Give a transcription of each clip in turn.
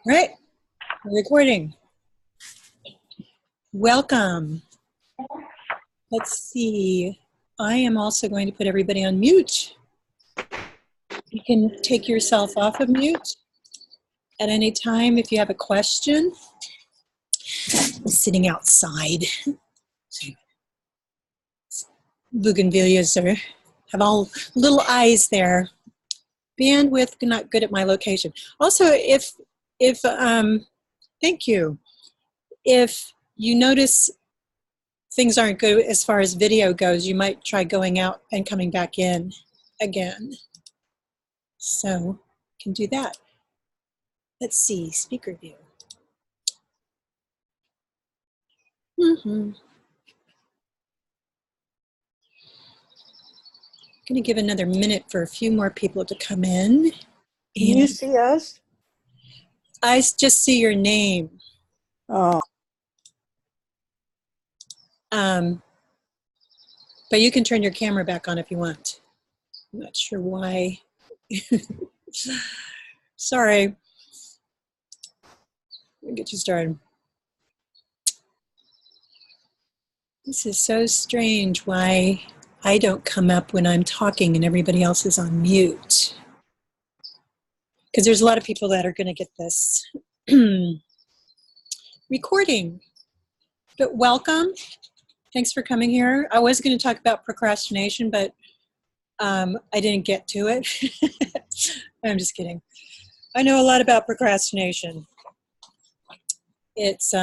Right, we're recording. Welcome. Let's see. I am also going to put everybody on mute. You can take yourself off of mute at any time if you have a question. I'm sitting outside. Bougainvilleas have all little eyes there. Bandwidth, not good at my location. Also, thank you. If you notice things aren't good as far as video goes, you might try going out and coming back in again. So, can do that. Let's see, speaker view. Going to give another minute for a few more people to come in. Can you see us? I just see your name. Oh. But you can turn your camera back on if you want. I'm not sure why. Sorry. Let me get you started. This is so strange why I don't come up when I'm talking and everybody else is on mute. Because there's a lot of people that are going to get this recording. But welcome. Thanks for coming here. I was going to talk about procrastination, but I didn't get to it. I'm just kidding. I know a lot about procrastination. It's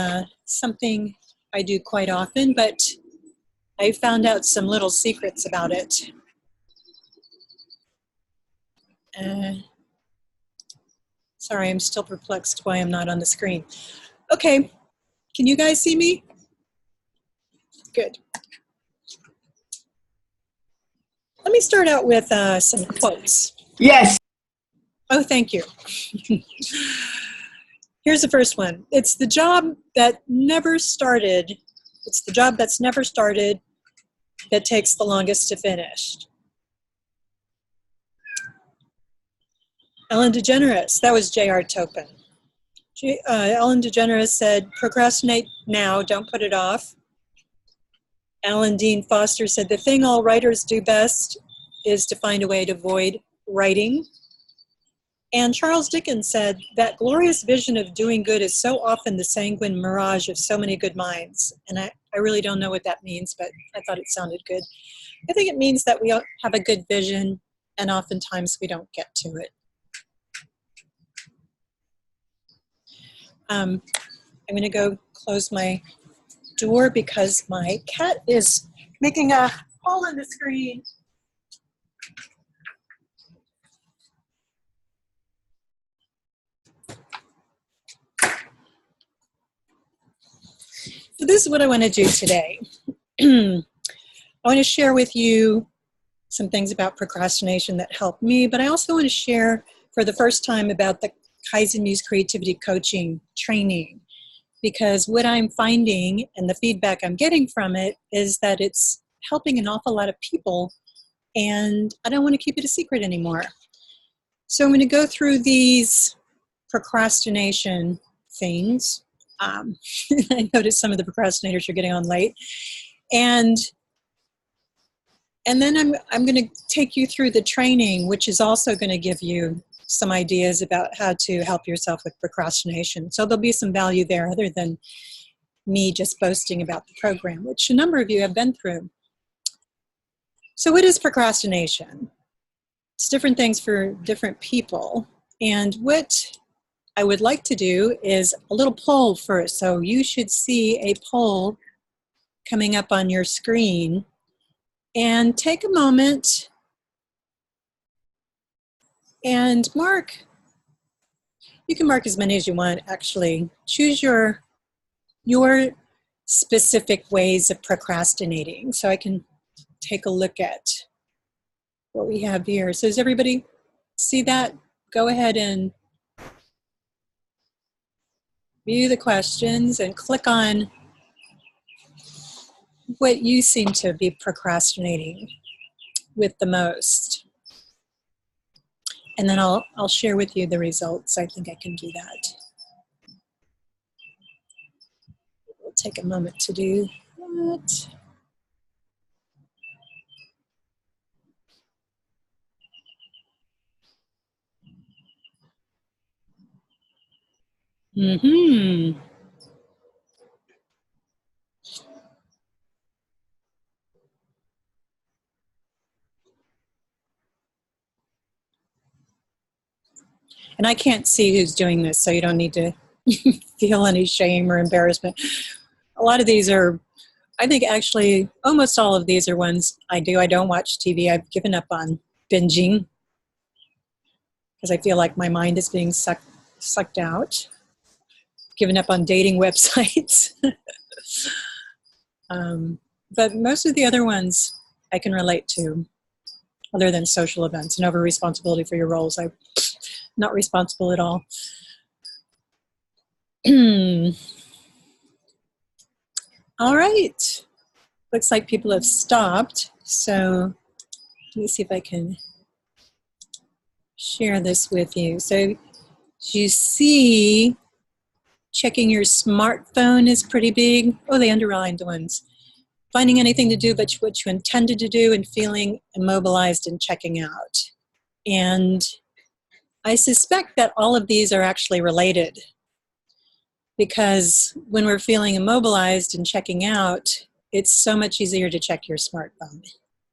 something I do quite often, but I found out some little secrets about it. Sorry, I'm still perplexed why I'm not on the screen. Okay, can you guys see me? Good. Let me start out with some quotes. Yes. Oh, thank you. Here's the first one. It's the job that never started. It's the job that's never started that takes the longest to finish. Ellen DeGeneres, that was J.R. Topin. Ellen DeGeneres said, procrastinate now, don't put it off. Alan Dean Foster said, the thing all writers do best is to find a way to avoid writing. And Charles Dickens said, that glorious vision of doing good is so often the sanguine mirage of so many good minds. And I really don't know what that means, but I thought it sounded good. I think it means that we have a good vision, and oftentimes we don't get to it. I'm going to go close my door because my cat is making a hole in the screen. So this is what I want to do today. I want to share with you some things about procrastination that helped me, but I also want to share for the first time about the Kaizen-Muse Creativity Coaching Training, because what I'm finding and the feedback I'm getting from it is that it's helping an awful lot of people, and I don't want to keep it a secret anymore. So I'm going to go through these procrastination things. I noticed some of the procrastinators are getting on late. And then I'm going to take you through the training, which is also going to give you some ideas about how to help yourself with procrastination. So there'll be some value there other than me just boasting about the program, which a number of you have been through. So what is procrastination? It's different things for different people. And what I would like to do is a little poll first. So you should see a poll coming up on your screen. And take a moment and mark. You can mark as many as you want, actually. Choose your specific ways of procrastinating so I can take a look at what we have here. So does everybody see that? Go ahead and view the questions and click on what you seem to be procrastinating with the most. And then I'll share with you the results. I think I can do that. take a moment to do that. Mm-hmm. And I can't see who's doing this, so you don't need to feel any shame or embarrassment. A lot of these are, I think actually almost all of these are ones I do. I don't watch TV. I've given up on binging because I feel like my mind is being sucked out. Given up on dating websites. But most of the other ones I can relate to, other than social events and over responsibility for your roles. I'm not responsible at all. All right. Looks like people have stopped. So let me see if I can share this with you. So you see, checking your smartphone is pretty big. Oh, the underlined ones. Finding anything to do but what you intended to do and feeling immobilized and checking out. And I suspect that all of these are actually related, because when we're feeling immobilized and checking out, it's so much easier to check your smartphone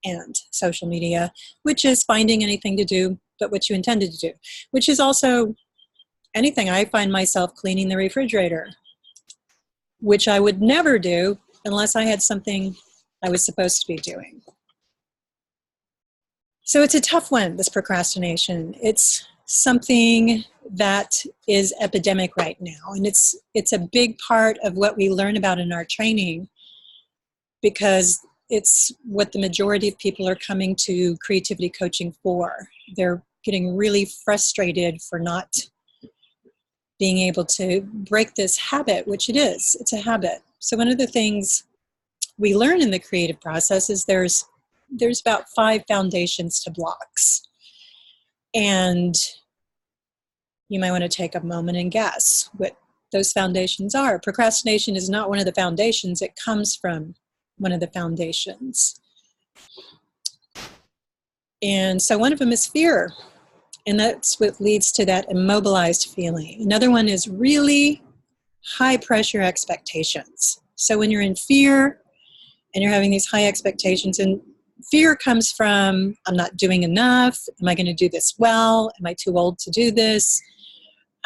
and social media, which is finding anything to do but what you intended to do, which is also anything. I find myself cleaning the refrigerator, which I would never do unless I had something I was supposed to be doing. So it's a tough one, this procrastination. It's something that is epidemic right now, and it's a big part of what we learn about in our training, because it's what the majority of people are coming to creativity coaching for. They're getting really frustrated for not being able to break this habit, which it is. It's a habit. So one of the things we learn in the creative process is there's about 5 foundations to blocks. And you might want to take a moment and guess what those foundations are. Procrastination is not one of the foundations. It comes from one of the foundations. And so one of them is fear. And that's what leads to that immobilized feeling. Another one is really high pressure expectations. So when you're in fear and you're having these high expectations, and fear comes from, I'm not doing enough. Am I going to do this well? Am I too old to do this?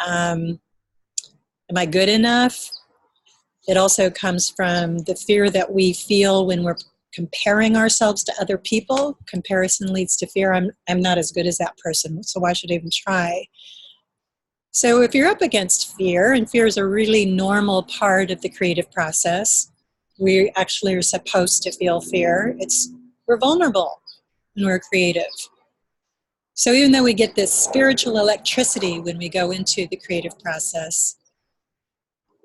Am I good enough? It also comes from the fear that we feel when we're comparing ourselves to other people. Comparison leads to fear. I'm not as good as that person, so why should I even try? So if you're up against fear, and fear is a really normal part of the creative process, we actually are supposed to feel fear. We're vulnerable when we're creative. So even though we get this spiritual electricity when we go into the creative process,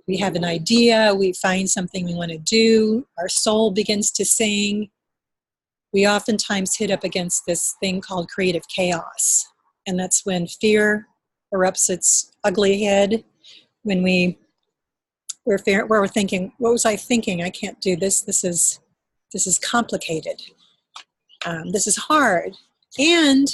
we have an idea, we find something we want to do, our soul begins to sing, we oftentimes hit up against this thing called creative chaos. And that's when fear erupts its ugly head, when we're thinking, what was I thinking? I can't do this. This is complicated. This is hard. And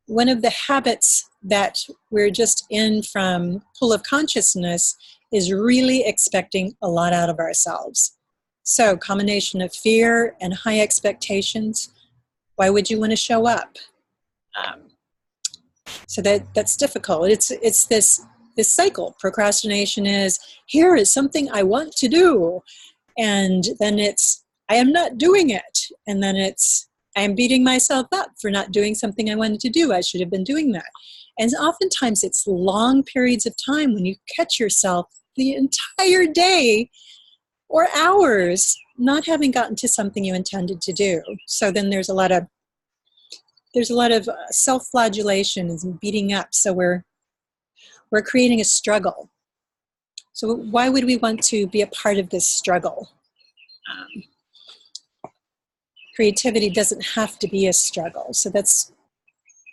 one of the habits that we're just in from Pool of Consciousness is really expecting a lot out of ourselves. So combination of fear and high expectations, why would you want to show up? So that's difficult. It's this cycle. Procrastination is, here is something I want to do. And then it's, I am not doing it. And then it's, I am beating myself up for not doing something I wanted to do. I should have been doing that. And oftentimes it's long periods of time when you catch yourself the entire day or hours not having gotten to something you intended to do. So then there's a lot of self-flagellation and beating up. So we're creating a struggle. So why would we want to be a part of this struggle? Creativity doesn't have to be a struggle. So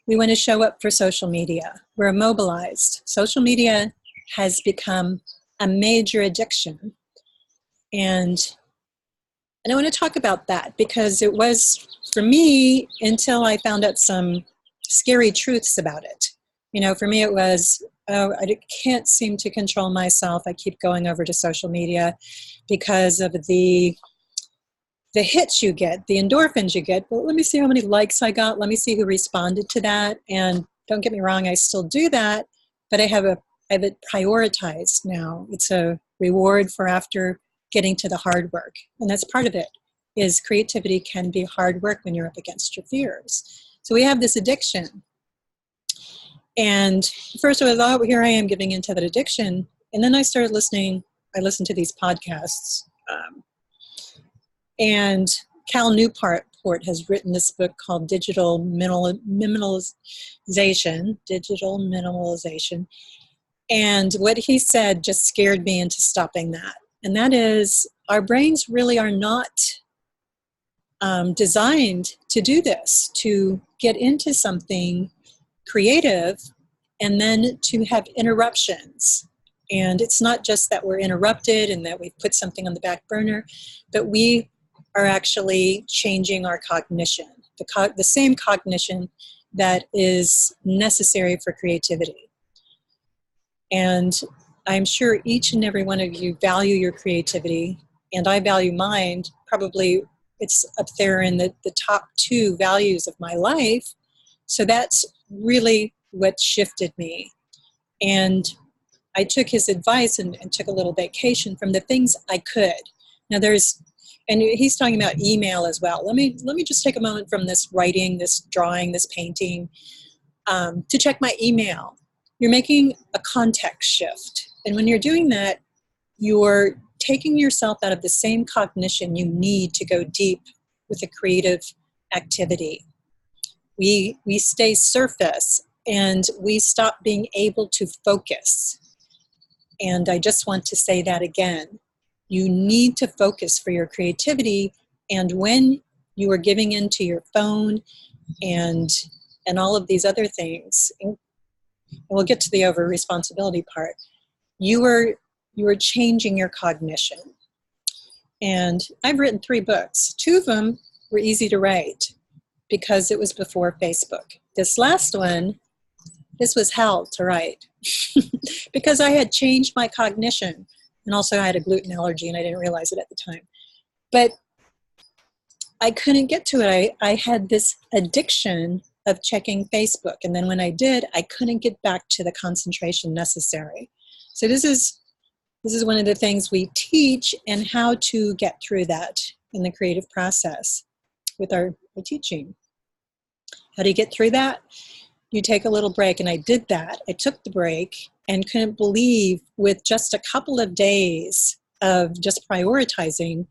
we want to show up for social media. We're immobilized. Social media has become a major addiction. And I want to talk about that because it was, for me, until I found out some scary truths about it. For me it was, oh, I can't seem to control myself. I keep going over to social media because of the hits you get, the endorphins you get. Well, let me see how many likes I got. Let me see who responded to that. And don't get me wrong, I still do that, but I have it prioritized now. It's a reward for after getting to the hard work. And that's part of it, is creativity can be hard work when you're up against your fears. So we have this addiction. And first I thought, here I am giving into that addiction. And then I started listening. I listened to these podcasts. And Cal Newport has written this book called Digital Minimalization. And what he said just scared me into stopping that. And that is, our brains really are not designed to do this, to get into something creative and then to have interruptions. And it's not just that we're interrupted and that we've put something on the back burner, but we are actually changing our cognition, the same cognition that is necessary for creativity. And I'm sure each and every one of you value your creativity, and I value mine. Probably it's up there in the top 2 values of my life. So that's really what shifted me. And I took his advice and took a little vacation from the things I could. Now and he's talking about email as well. Let me just take a moment from this writing, this drawing, this painting, to check my email. You're making a context shift. And when you're doing that, you're taking yourself out of the same cognition you need to go deep with a creative activity. We stay surface and we stop being able to focus. And I just want to say that again. You need to focus for your creativity. And when you are giving into your phone and all of these other things, and we'll get to the over responsibility part, you are changing your cognition. And I've written 3 books. 2 of them were easy to write because it was before Facebook. This last one, this was hell to write because I had changed my cognition. And also I had a gluten allergy and I didn't realize it at the time. But I couldn't get to it. I had this addiction of checking Facebook. And then when I did, I couldn't get back to the concentration necessary. So this is one of the things we teach, and how to get through that in the creative process with our teaching. How do you get through that? You take a little break, and I did that. I took the break and couldn't believe, with just a couple of days of just prioritizing,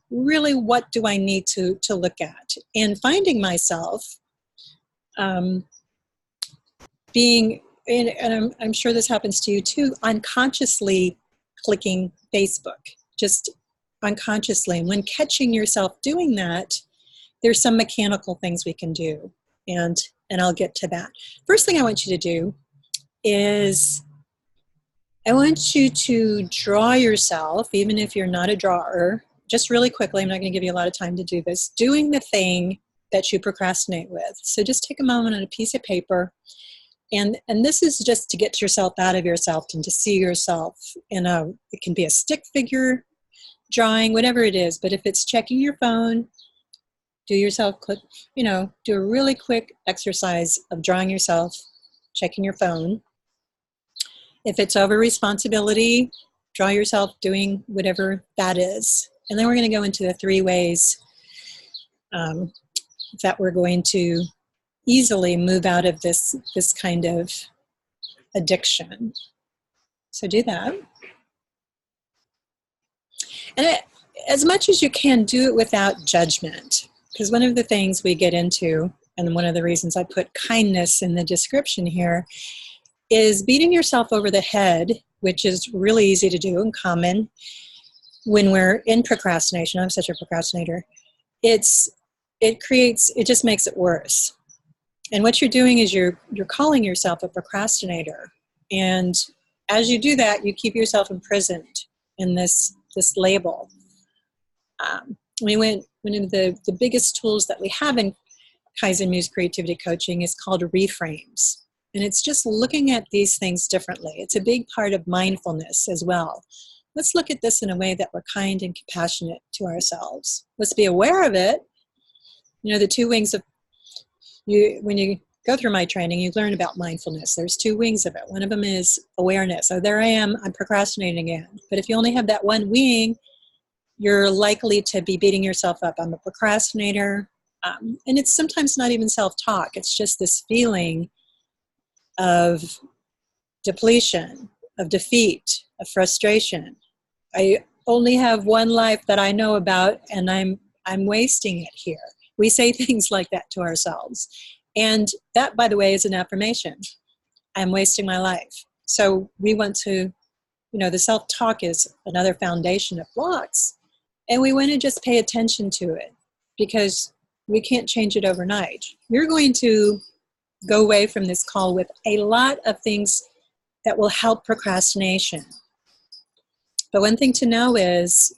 really what do I need to look at? And finding myself being, and I'm sure this happens to you too, unconsciously clicking Facebook, just unconsciously. And when catching yourself doing that, there's some mechanical things we can do. And I'll get to that. First thing I want you to do is I want you to draw yourself, even if you're not a drawer, just really quickly. I'm not going to give you a lot of time to do this, doing the thing that you procrastinate with. So just take a moment on a piece of paper. And this is just to get yourself out of yourself and to see yourself it can be a stick figure drawing, whatever it is. But if it's checking your phone, do a really quick exercise of drawing yourself, checking your phone. If it's over responsibility, draw yourself doing whatever that is. And then we're going to go into the 3 ways that we're going to easily move out of this kind of addiction. So do that. And as much as you can, do it without judgment. Because one of the things we get into, and one of the reasons I put kindness in the description here, is beating yourself over the head, which is really easy to do and common when we're in procrastination. I'm such a procrastinator. It just makes it worse. And what you're doing is you're calling yourself a procrastinator. And as you do that, you keep yourself imprisoned in this this label. One of the biggest tools that we have in Kaizen-Muse Creativity Coaching is called reframes. And it's just looking at these things differently. It's a big part of mindfulness as well. Let's look at this in a way that we're kind and compassionate to ourselves. Let's be aware of it. You know, the two wings of you, when you go through my training, you learn about mindfulness. There's two wings of it. One of them is awareness. Oh, there I am, I'm procrastinating again. But if you only have that one wing, you're likely to be beating yourself up. I'm a procrastinator. And it's sometimes not even self-talk. It's just this feeling of depletion, of defeat, of frustration. I only have one life that I know about, and I'm wasting it here. We say things like that to ourselves. And that, by the way, is an affirmation. I'm wasting my life. So we want to, the self-talk is another foundation of blocks. And we want to just pay attention to it because we can't change it overnight. You're going to go away from this call with a lot of things that will help procrastination. But one thing to know is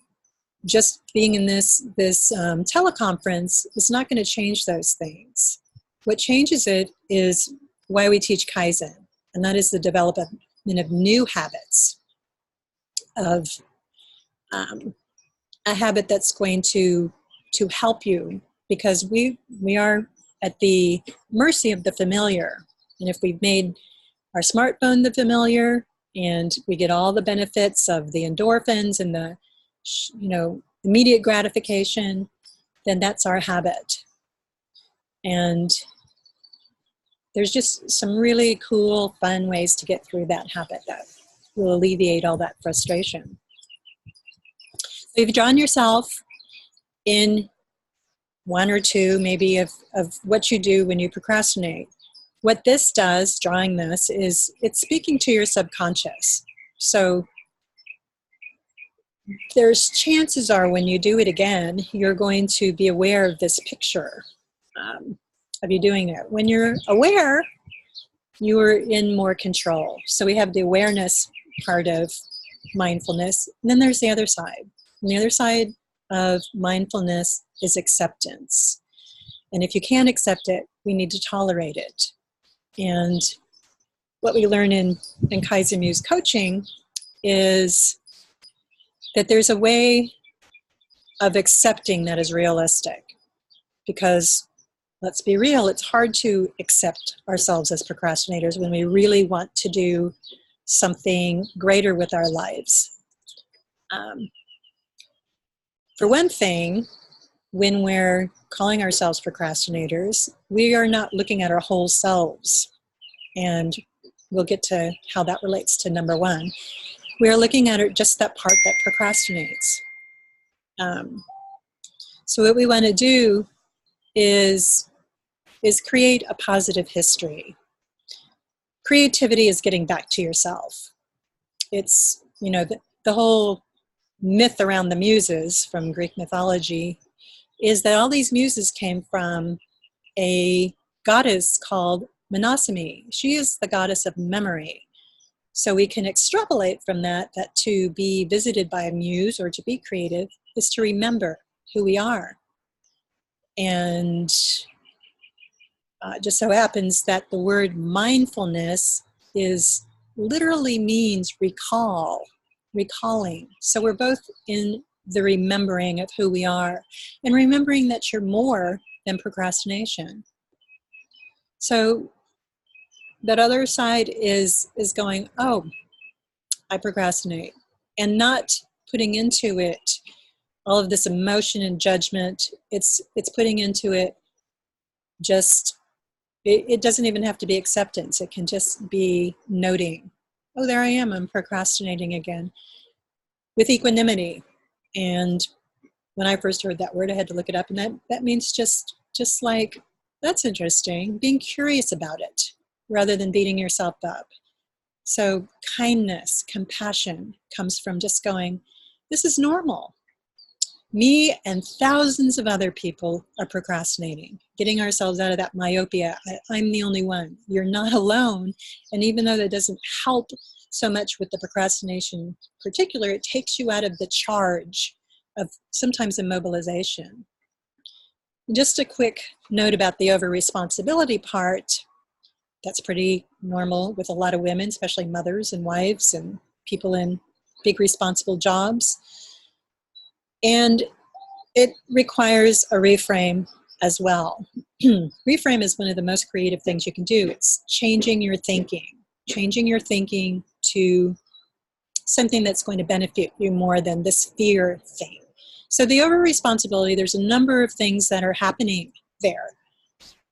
just being in this teleconference is not going to change those things. What changes it is why we teach Kaizen, and that is the development of new habits, of a habit that's going to help you, because we are at the mercy of the familiar. And if we've made our smartphone the familiar, and we get all the benefits of the endorphins and the immediate gratification, then that's our habit. And there's just some really cool, fun ways to get through that habit that will alleviate all that frustration. So you've drawn yourself in one or two, maybe, of what you do when you procrastinate. What this does, drawing this, is it's speaking to your subconscious. So there's chances are when you do it again, you're going to be aware of this picture of you doing it. When you're aware, you're in more control. So we have the awareness part of mindfulness, and then there's the other side. And the other side of mindfulness is acceptance. And if you can't accept it, we need to tolerate it. And what we learn in Kaizen-Muse coaching is that there's a way of accepting that is realistic. Because, let's be real, it's hard to accept ourselves as procrastinators when we really want to do something greater with our lives. For one thing, when we're calling ourselves procrastinators, we are not looking at our whole selves. And we'll get to how that relates to number one. We are looking at it, just that part that procrastinates. So what we want to do is create a positive history. Creativity is getting back to yourself. It's, the whole myth around the muses from Greek mythology is that all these muses came from a goddess called Mnemosyne. She is the goddess of memory. So we can extrapolate from that to be visited by a muse or to be creative is to remember who we are. And just so happens that the word mindfulness literally means recalling. So we're both in the remembering of who we are and remembering that you're more than procrastination. So that other side is going, oh, I procrastinate, and not putting into it all of this emotion and judgment. It's putting into it just, it doesn't even have to be acceptance. It can just be noting, oh, there I am, I'm procrastinating again, with equanimity. And when I first heard that word, I had to look it up, and that means just like, that's interesting, being curious about it rather than beating yourself up. So kindness, compassion comes from just going, this is normal. Me and thousands of other people are procrastinating, getting ourselves out of that myopia. I'm the only one. You're not alone. And even though that doesn't help so much with the procrastination in particular, it takes you out of the charge of sometimes immobilization. Just a quick note about the over-responsibility part. That's pretty normal with a lot of women, especially mothers and wives and people in big responsible jobs. And it requires a reframe as well. Reframe is one of the most creative things you can do. It's changing your thinking to something that's going to benefit you more than this fear thing. So the over-responsibility, there's a number of things that are happening there.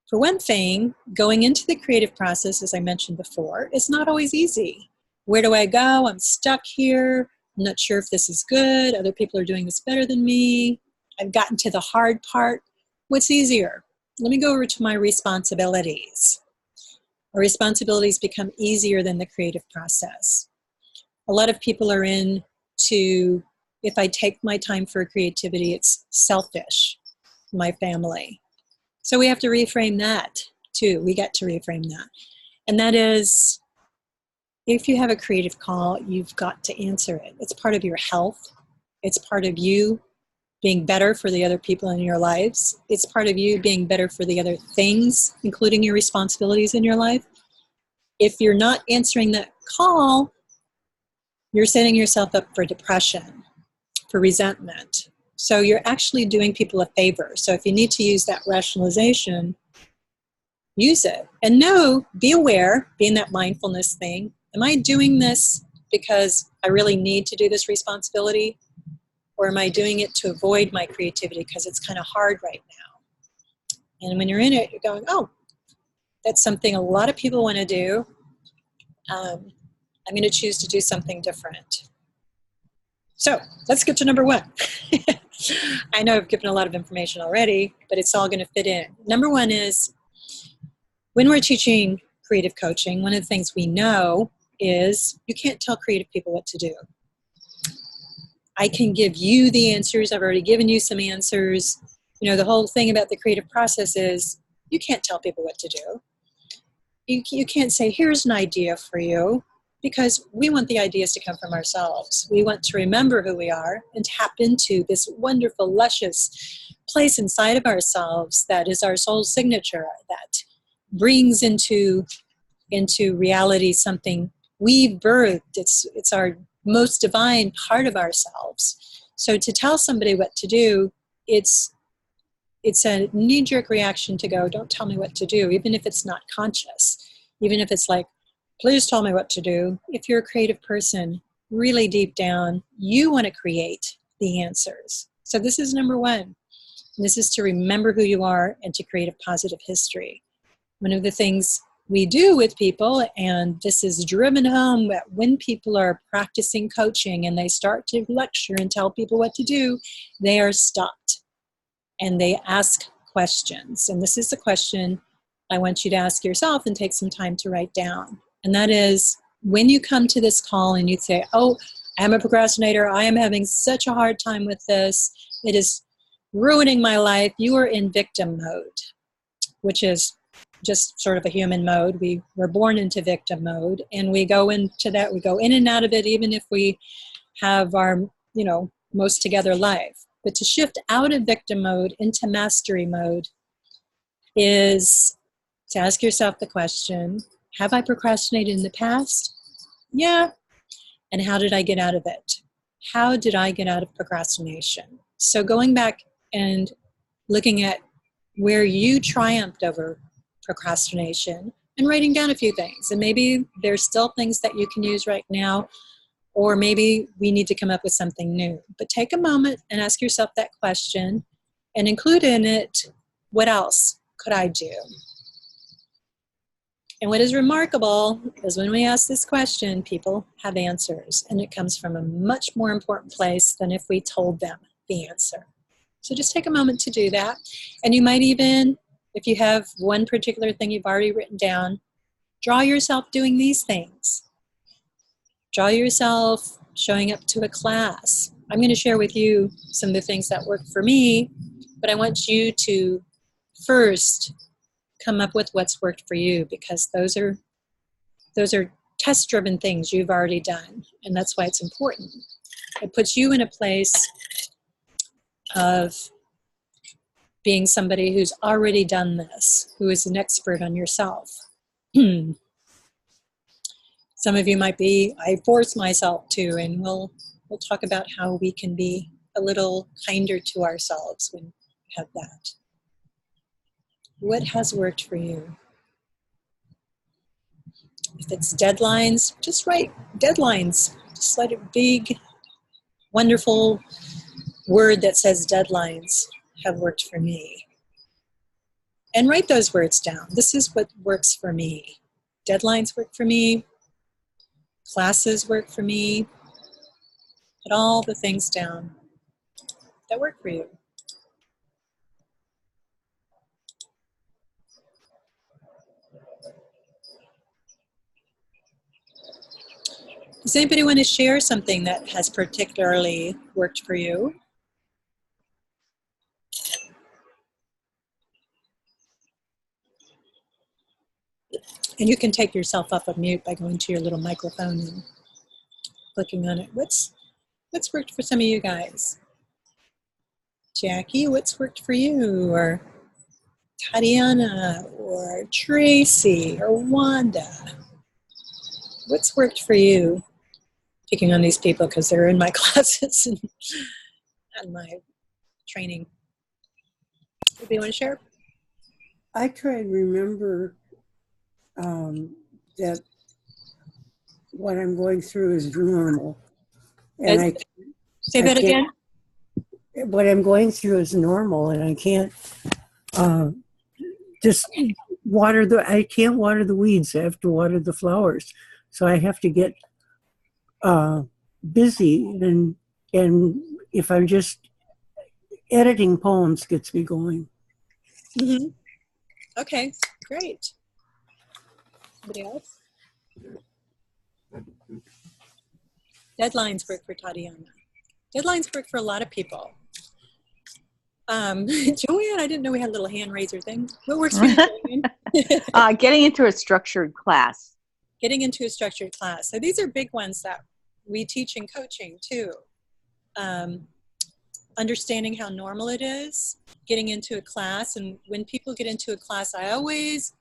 For one thing, going into the creative process, as I mentioned before, is not always easy. Where do I go? I'm stuck here. I'm not sure if this is good. Other people are doing this better than me. I've gotten to the hard part. What's easier? Let me go over to my responsibilities. Our responsibilities become easier than the creative process. A lot of people are into, if I take my time for creativity, it's selfish, my family. So we have to reframe that too. We get to reframe that. And that is, if you have a creative call, you've got to answer it. It's part of your health. It's part of you being better for the other people in your lives. It's part of you being better for the other things, including your responsibilities in your life. If you're not answering that call, you're setting yourself up for depression, for resentment. So you're actually doing people a favor. So if you need to use that rationalization, use it. And know, be aware, be in that mindfulness thing. Am I doing this because I really need to do this responsibility? Or am I doing it to avoid my creativity because it's kind of hard right now? And when you're in it, you're going, oh, that's something a lot of people want to do. I'm going to choose to do something different. So let's get to number one. I know I've given a lot of information already, but it's all going to fit in. Number one is, when we're teaching creative coaching, one of the things we know is you can't tell creative people what to do. I can give you the answers. I've already given you some answers. You know, the whole thing about the creative process is you can't tell people what to do. You can't say, here's an idea for you, because we want the ideas to come from ourselves. We want to remember who we are and tap into this wonderful, luscious place inside of ourselves that is our soul signature, that brings into reality something we've birthed. It's our most divine part of ourselves. So to tell somebody what to do, it's a knee-jerk reaction to go, don't tell me what to do, even if it's not conscious. Even if it's like, please tell me what to do. If you're a creative person, really deep down, you want to create the answers. So this is number one. This is to remember who you are and to create a positive history. One of the things we do with people, and this is driven home when people are practicing coaching and they start to lecture and tell people what to do, they are stopped and they ask questions. And this is the question I want you to ask yourself and take some time to write down. And that is, when you come to this call and you say, oh, I'm a procrastinator, I am having such a hard time with this, it is ruining my life, you are in victim mode, which is just sort of a human mode. We were born into victim mode, and we go into that, we go in and out of it, even if we have our, most together life. But to shift out of victim mode into mastery mode is to ask yourself the question, have I procrastinated in the past? Yeah. And how did I get out of it? How did I get out of procrastination? So going back and looking at where you triumphed over procrastination and writing down a few things. And maybe there's still things that you can use right now, or maybe we need to come up with something new. But take a moment and ask yourself that question and include in it, what else could I do? And what is remarkable is when we ask this question, people have answers, and it comes from a much more important place than if we told them the answer. So just take a moment to do that. And you might even, if you have one particular thing you've already written down, draw yourself doing these things. Draw yourself showing up to a class. I'm going to share with you some of the things that work for me, but I want you to first come up with what's worked for you, because those are test-driven things you've already done, and that's why it's important. It puts you in a place of being somebody who's already done this, who is an expert on yourself. Some of you might be, I force myself to, and we'll talk about how we can be a little kinder to ourselves when we have that. What has worked for you? If it's deadlines, just write deadlines. Just let it big, wonderful word that says deadlines have worked for me. And write those words down. This is what works for me. Deadlines work for me. Classes work for me. Put all the things down that work for you. Does anybody want to share something that has particularly worked for you? And you can take yourself off of mute by going to your little microphone and clicking on it. What's worked for some of you guys? Jackie, what's worked for you? Or Tatiana, or Tracy, or Wanda? What's worked for you? Picking on these people because they're in my classes and my training. Anybody want to share? I try to remember that what I'm going through is normal. And Say that again? What I'm going through is normal, and I can't just I can't water the weeds. I have to water the flowers. So I have to get busy, and if I'm just editing poems gets me going. Mm-hmm. Okay, great. Somebody else? Deadlines work for Tatiana. Deadlines work for a lot of people. Joanne, I didn't know we had a little hand raiser thing. What works for you, Joanne? Getting into a structured class. Getting into a structured class. So these are big ones that we teach in coaching too. Understanding how normal it is, getting into a class. And when people get into a class, I always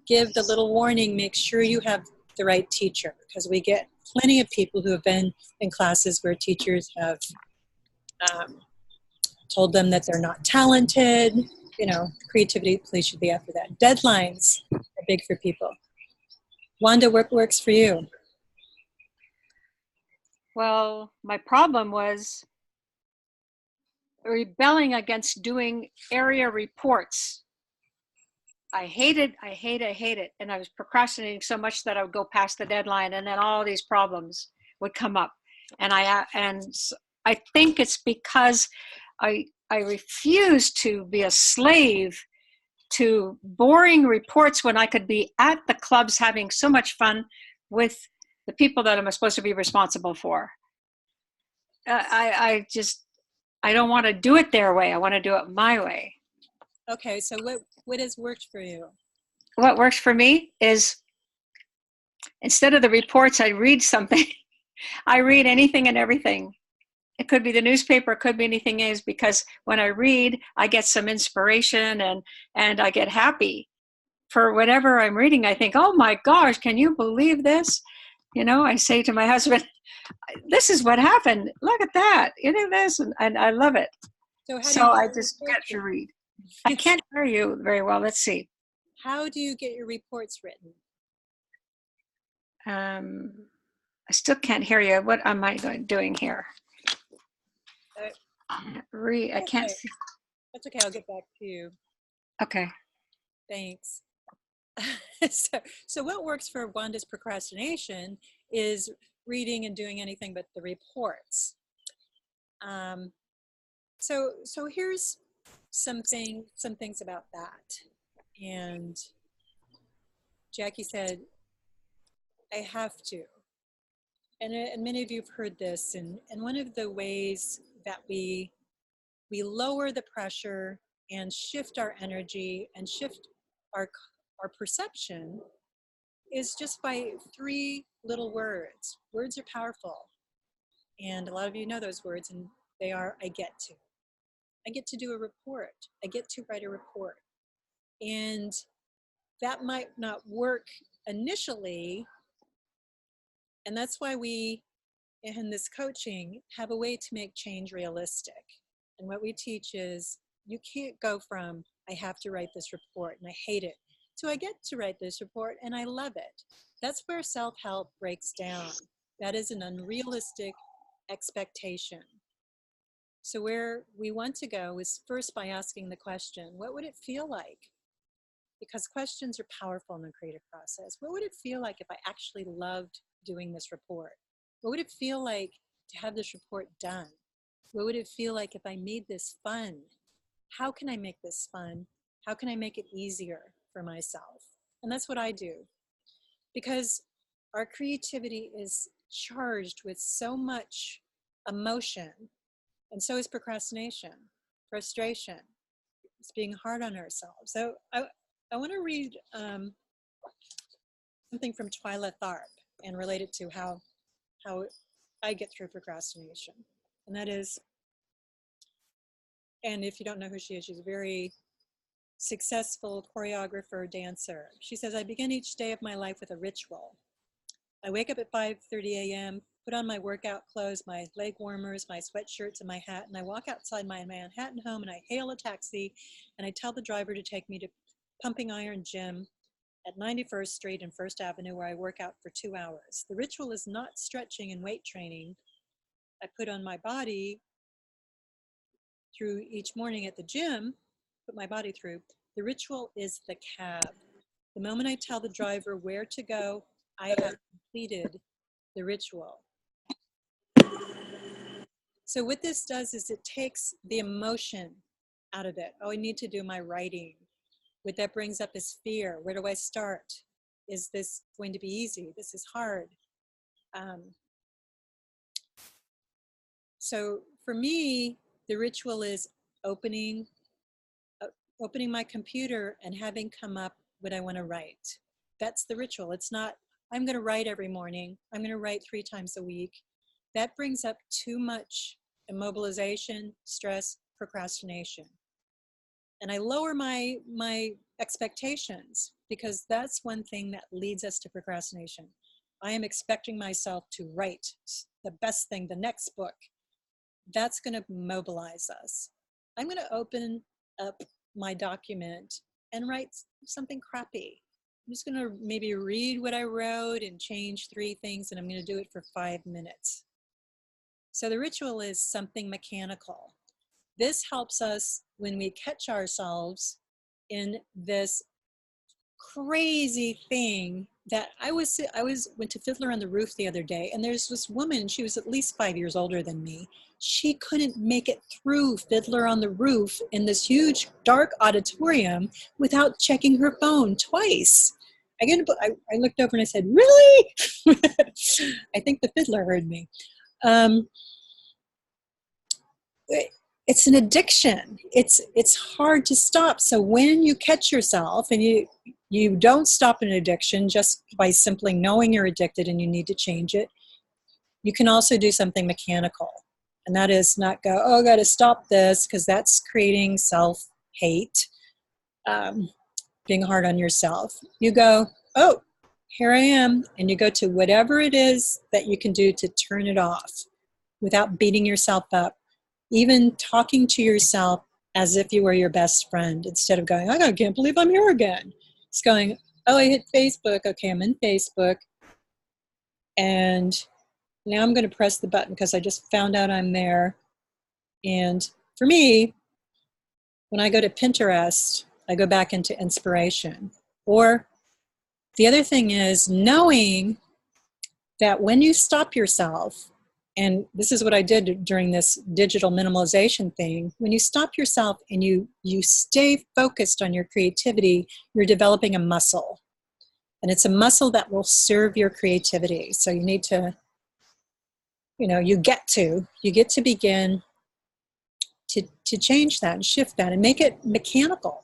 give the little warning, make sure you have the right teacher, because we get plenty of people who have been in classes where teachers have told them that they're not talented. You know, creativity police should be after that. Deadlines are big for people. Wanda, what works for you? Well, my problem was rebelling against doing area reports. I hate it. And I was procrastinating so much that I would go past the deadline, and then all these problems would come up. And I think it's because I refuse to be a slave to boring reports when I could be at the clubs having so much fun with the people that I'm supposed to be responsible for. I don't want to do it their way. I want to do it my way. Okay, so what has worked for you? What works for me is, instead of the reports, I read something. I read anything and everything. It could be the newspaper, it could be anything else, because when I read, I get some inspiration and I get happy. For whatever I'm reading, I think, oh my gosh, can you believe this? You know, I say to my husband, this is what happened. Look at that. You know this, and I love it. So I just get to read. I can't hear you very well. Let's see. How do you get your reports written? I still can't hear you. What am I doing here? I can't see. That's okay. I'll get back to you. Okay. Thanks. So what works for Wanda's procrastination is reading and doing anything but the reports. So here's some things about that. And Jackie said, I have to. And many of you have heard this. And one of the ways that we lower the pressure and shift our energy and shift our perception is just by 3 little words. Words are powerful. And a lot of you know those words, and they are, I get to. I get to do a report. I get to write a report. And that might not work initially. And that's why we, in this coaching, have a way to make change realistic. And what we teach is you can't go from, I have to write this report and I hate it, to I get to write this report and I love it. That's where self-help breaks down. That is an unrealistic expectation. So where we want to go is first by asking the question, what would it feel like? Because questions are powerful in the creative process. What would it feel like if I actually loved doing this report? What would it feel like to have this report done? What would it feel like if I made this fun? How can I make this fun? How can I make it easier for myself? And that's what I do. Because our creativity is charged with so much emotion, and so is procrastination, frustration. It's being hard on ourselves. So I want to read something from Twyla Tharp and relate it to how I get through procrastination. And that is, and if you don't know who she is, she's a very successful choreographer, dancer. She says, I begin each day of my life with a ritual. I wake up at 5:30 a.m., put on my workout clothes, my leg warmers, my sweatshirts, and my hat, and I walk outside my Manhattan home and I hail a taxi and I tell the driver to take me to Pumping Iron Gym at 91st Street and First Avenue, where I work out for 2 hours. The ritual is not stretching and weight training I put on my body through each morning at the gym, put my body through. The ritual is the cab. The moment I tell the driver where to go, I have completed the ritual. So what this does is it takes the emotion out of it. Oh, I need to do my writing. What that brings up is fear. Where do I start? Is this going to be easy? This is hard. So for me, the ritual is opening my computer and having come up what I want to write. That's the ritual. It's not, I'm going to write every morning. I'm going to write 3 times a week. That brings up too much immobilization, stress, procrastination. And I lower my expectations, because that's one thing that leads us to procrastination. I am expecting myself to write the best thing, the next book. That's going to mobilize us. I'm going to open up my document and write something crappy. I'm just going to maybe read what I wrote and change 3 things, and I'm going to do it for 5 minutes. So the ritual is something mechanical. This helps us when we catch ourselves in this crazy thing that I went to Fiddler on the Roof the other day, and there's this woman, she was at least 5 years older than me. She couldn't make it through Fiddler on the Roof in this huge dark auditorium without checking her phone twice. I looked over and I said, really? I think the fiddler heard me. It's an addiction. It's hard to stop. So when you catch yourself and you don't stop an addiction just by simply knowing you're addicted and you need to change it, you can also do something mechanical. And that is not go, oh, I got to stop this, because that's creating self-hate, being hard on yourself. You go, oh, here I am. And you go to whatever it is that you can do to turn it off without beating yourself up. Even talking to yourself as if you were your best friend, instead of going, I can't believe I'm here again. It's going, oh, I hit Facebook. Okay, I'm in Facebook. And now I'm going to press the button because I just found out I'm there. And for me, when I go to Pinterest, I go back into inspiration. Or the other thing is knowing that when you stop yourself, and this is what I did during this digital minimalization thing, when you stop yourself and you stay focused on your creativity, you're developing a muscle. And it's a muscle that will serve your creativity. So you need to, you get to begin to change that and shift that and make it mechanical.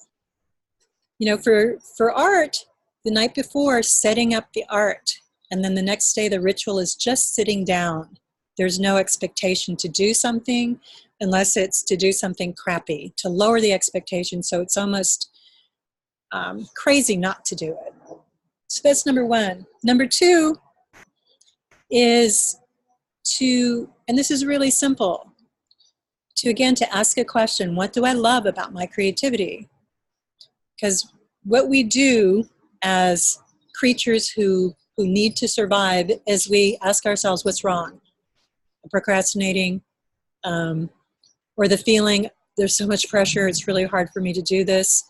For art, the night before setting up the art, and then the next day the ritual is just sitting down. There's no expectation to do something unless it's to do something crappy, to lower the expectation so it's almost crazy not to do it. So that's number one. Number two is to, and this is really simple, to ask a question, what do I love about my creativity? Because what we do as creatures who need to survive is we ask ourselves, what's wrong? Procrastinating, or the feeling, there's so much pressure, it's really hard for me to do this.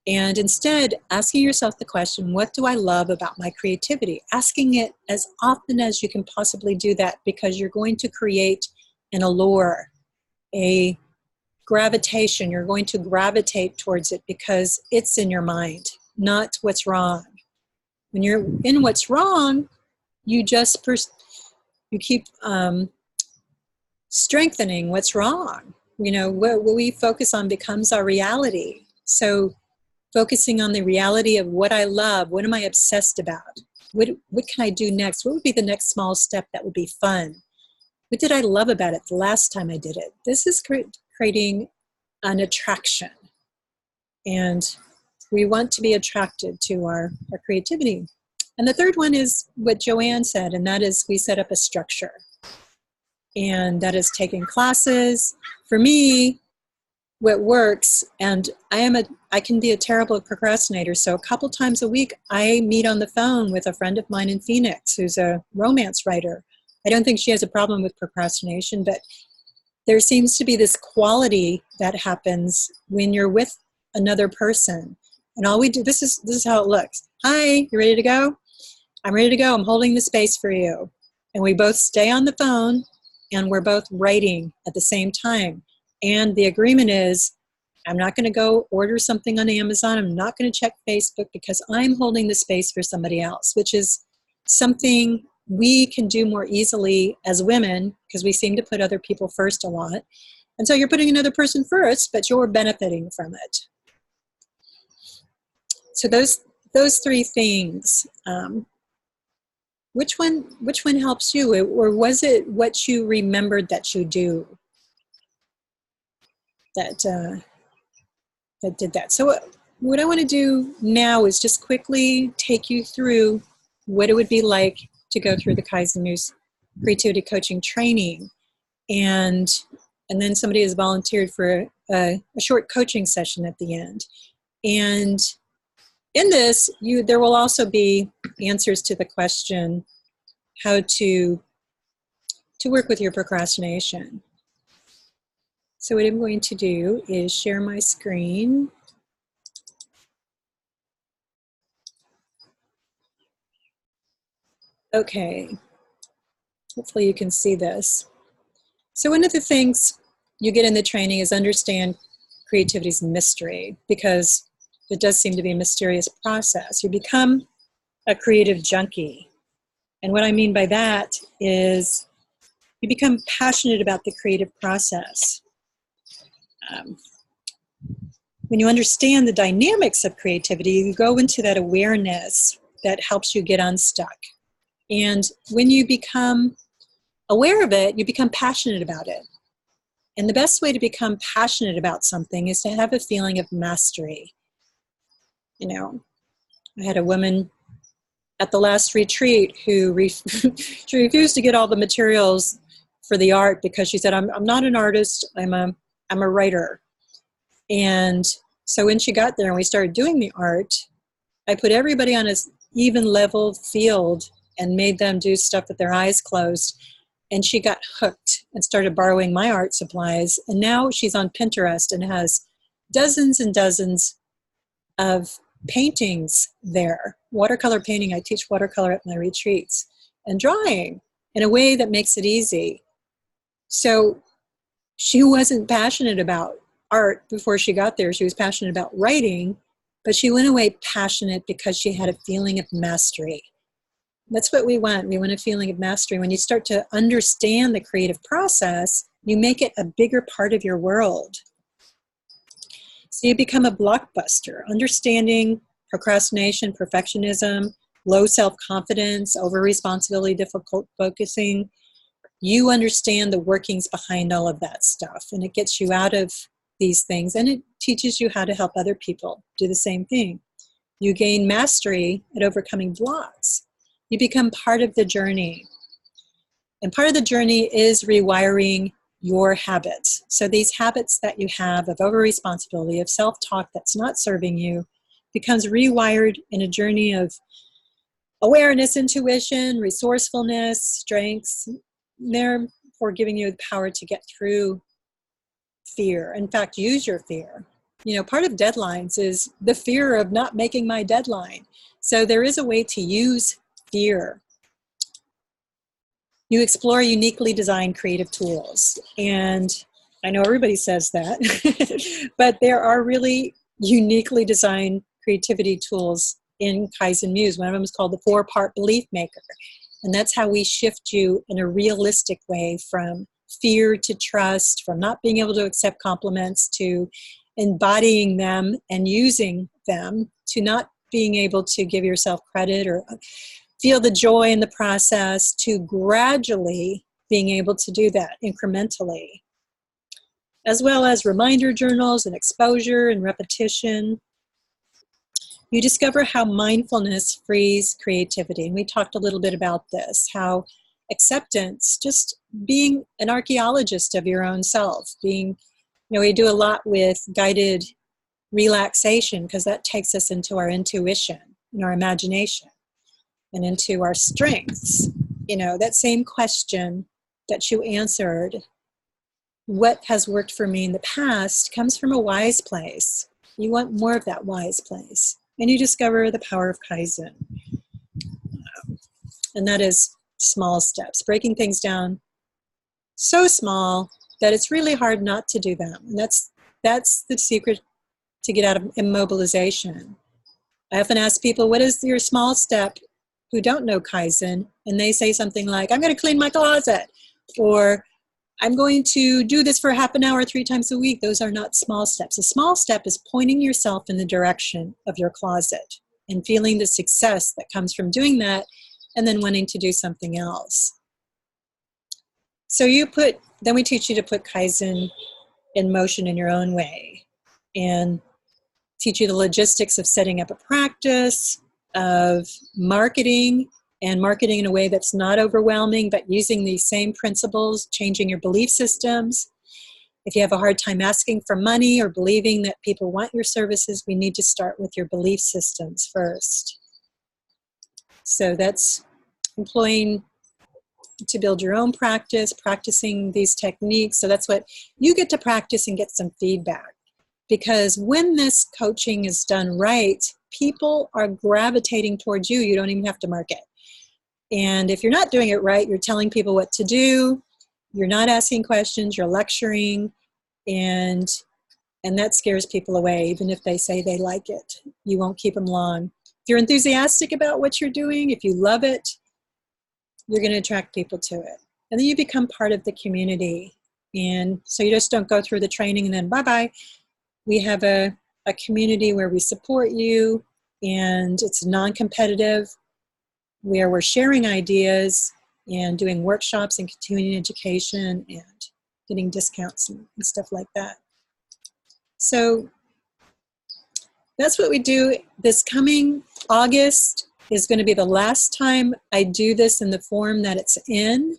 And instead, asking yourself the question, what do I love about my creativity? Asking it as often as you can possibly do that, because you're going to create an allure, a gravitation. You're going to gravitate towards it because it's in your mind, not what's wrong. When you're in what's wrong, you just you keep strengthening what's wrong. You know, what we focus on becomes our reality. So focusing on the reality of what I love, what am I obsessed about? What can I do next? What would be the next small step that would be fun? What did I love about it the last time I did it? This is creating an attraction. And we want to be attracted to our creativity. And the third one is what Joanne said, and that is we set up a structure. And that is taking classes. For me, what works, and I can be a terrible procrastinator, so a couple times a week I meet on the phone with a friend of mine in Phoenix who's a romance writer. I don't think she has a problem with procrastination, but there seems to be this quality that happens when you're with another person. And all we do, this is how it looks. Hi, you ready to go? I'm ready to go. I'm holding the space for you. And we both stay on the phone and we're both writing at the same time. And the agreement is, I'm not going to go order something on Amazon. I'm not going to check Facebook because I'm holding the space for somebody else, which is something we can do more easily as women because we seem to put other people first a lot. And so you're putting another person first, but you're benefiting from it. So those three things, which one helps you? Or was it what you remembered that you do that did that? So what I want to do now is just quickly take you through what it would be like to go through the Kaizen-Muse Creativity Coaching Training. And then somebody has volunteered for a short coaching session at the end. And in this, there will also be answers to the question, how to work with your procrastination. So what I'm going to do is share my screen. Okay, hopefully you can see this. So one of the things you get in the training is understand creativity's mystery, because it does seem to be a mysterious process. You become a creative junkie. And what I mean by that is you become passionate about the creative process. When you understand the dynamics of creativity, you go into that awareness that helps you get unstuck. And when you become aware of it, you become passionate about it. And the best way to become passionate about something is to have a feeling of mastery. You know, I had a woman at the last retreat who she refused to get all the materials for the art because she said, I'm not an artist, I'm a writer. And so when she got there and we started doing the art, I put everybody on an even level field and made them do stuff with their eyes closed. And she got hooked and started borrowing my art supplies. And now she's on Pinterest and has dozens and dozens of paintings there. Watercolor painting, I teach watercolor at my retreats. And drawing in a way that makes it easy. So she wasn't passionate about art before she got there. She was passionate about writing, but she went away passionate because she had a feeling of mastery. That's what we want. We want a feeling of mastery. When you start to understand the creative process, you make it a bigger part of your world. So you become a blockbuster, understanding procrastination, perfectionism, low self-confidence, over-responsibility, difficult focusing. You understand the workings behind all of that stuff, and it gets you out of these things, and it teaches you how to help other people do the same thing. You gain mastery at overcoming blocks. You become part of the journey. And part of the journey is rewiring your habits. So these habits that you have of over-responsibility, of self-talk that's not serving you, becomes rewired in a journey of awareness, intuition, resourcefulness, strengths, therefore giving you the power to get through fear. In fact, use your fear. You know, part of deadlines is the fear of not making my deadline. So there is a way to use fear. You explore uniquely designed creative tools. And I know everybody says that, but there are really uniquely designed creativity tools in Kaizen-Muse. One of them is called the 4-part belief maker. And that's how we shift you in a realistic way from fear to trust, from not being able to accept compliments to embodying them and using them, to not being able to give yourself credit or feel the joy in the process, to gradually being able to do that incrementally, as well as reminder journals and exposure and repetition. You discover how mindfulness frees creativity. And we talked a little bit about this, how acceptance, just being an archaeologist of your own self, being, you know, we do a lot with guided relaxation because that takes us into our intuition and our imagination and into our strengths. You know, that same question that you answered, what has worked for me in the past, comes from a wise place. You want more of that wise place. And you discover the power of Kaizen. And that is small steps, breaking things down so small that it's really hard not to do them. And that's the secret to get out of immobilization. I often ask people, what is your small step, who don't know Kaizen? And they say something like, I'm going to clean my closet, or I'm going to do this for half an hour 3 times a week. Those are not small steps. A small step is pointing yourself in the direction of your closet and feeling the success that comes from doing that and then wanting to do something else. So then we teach you to put Kaizen in motion in your own way and teach you the logistics of setting up a practice, of marketing, and marketing in a way that's not overwhelming, but using these same principles, changing your belief systems. If you have a hard time asking for money or believing that people want your services, we need to start with your belief systems first. So that's employing to build your own practice, practicing these techniques. So that's what you get to practice and get some feedback. Because when this coaching is done right, people are gravitating towards you. You don't even have to market. And if you're not doing it right, you're telling people what to do, you're not asking questions, you're lecturing, and that scares people away, even if they say they like it. You won't keep them long. If you're enthusiastic about what you're doing, if you love it, you're going to attract people to it. And then you become part of the community. And so you just don't go through the training and then bye-bye. We have a community where we support you, and it's non-competitive, where we're sharing ideas and doing workshops and continuing education and getting discounts and stuff like that. So that's what we do. This coming August is going to be the last time I do this in the form that it's in,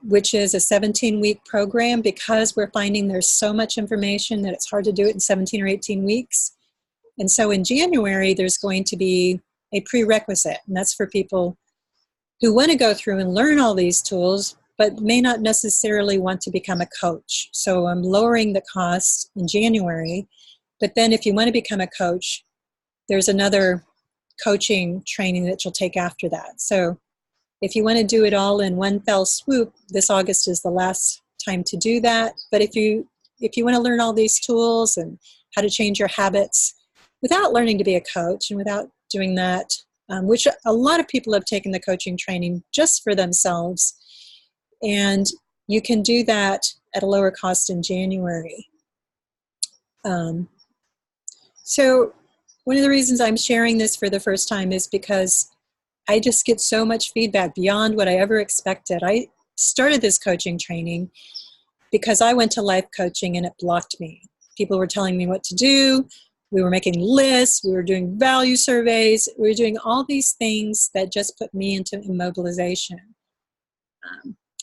which is a 17-week program, because we're finding there's so much information that it's hard to do it in 17 or 18 weeks. And so in January, there's going to be a prerequisite, and that's for people who want to go through and learn all these tools, but may not necessarily want to become a coach. So I'm lowering the cost in January, but then if you want to become a coach, there's another coaching training that you'll take after that. So if you want to do it all in one fell swoop, this August is the last time to do that. But if you want to learn all these tools and how to change your habits without learning to be a coach and without doing that, which a lot of people have taken the coaching training just for themselves, and you can do that at a lower cost in January. So one of the reasons I'm sharing this for the first time is because I just get so much feedback beyond what I ever expected. I started this coaching training because I went to life coaching and it blocked me. People were telling me what to do. We were making lists. We were doing value surveys. We were doing all these things that just put me into immobilization.